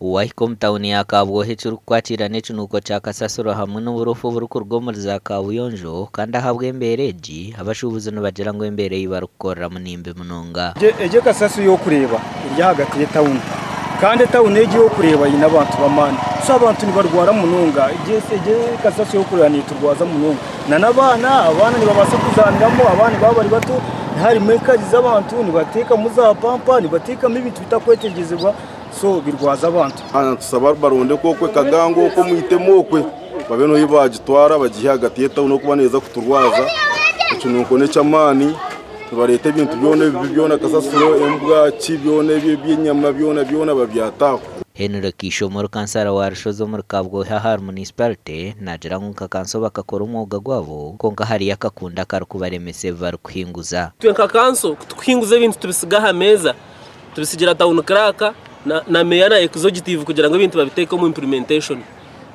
Uwahiko tauni ya Kabwohe cyo kwakira n'icunuko cya Kasasiro hamwe n'uburufu burukurwo muri za Kabuyonjo kandi ahabwe mbereji abashubuzi n'abagera ngo imbere yibarukora munimbe munonga eje Kasasiro yo kureba irya hagati ya town kandi town eje yo kureba yina abantu bamana so abantu nibarwara munonga eje Kasasiro yo kureba niturwaza munonga abana nibabasa kuzaniramo abana bari bato hari mekazi z'abantu nibateka muzapampa nibateka ibintu bitakwetegezebwa so birwaza abantu hana tusaba baronde kokwe kagango ko muhitemokwe babeno yibagitwara bagiye hagati yeta no kubaneza kuturwaza icunuko ne chamani tubarete ibintu byona Kasasiro embwa kibyone by'inyama byona babyataho Henry Kisho muri kansara warushozo muri Kabwohe har municipality nagira nka kanso bakakora umwuga gwabo konka hari yakakunda karukubaremese baruhinguza twenka kanso tuhinguze ibintu tubisiga hameza tubisigira town kraka na meyana executive kugira ngo ibintu babiteke mu implementation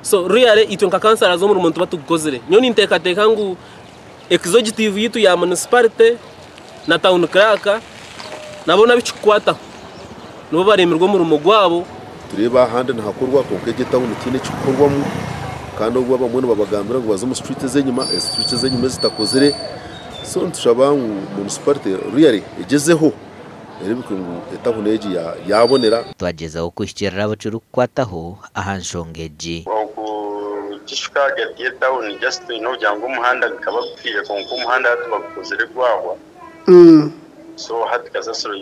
so really itwenka kansara zo muri muntu batukozere nyoni inteka ngo executive yitu ya municipality na town kraka nabona bicukwata no baremerwa mu rumo gwabo tureba hande ntakorwa konke town kine cyukorwamo kandi ubwo bamwe babagambira ngo bazo mu street zenyuma zitakozere so ntushaba mu municipality really igezeho ngo etahuneji yabonera twagezaho kwishyirira abacuru kwataho ahanshongeji gishuka hagati ya town just jango umuhanda bikaba bikwiye ko umuhanda tubakozere gwahwa so hati Kasasiro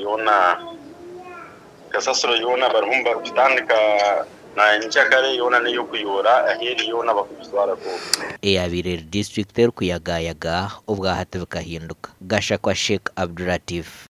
yona barumba kutandika na nchakare yona niyo kuyora aheri yona bakubitwara ko Eyabirere district kuyagayaga ubwa hatabukahinduka gasha kwa Sheikh Abdulatif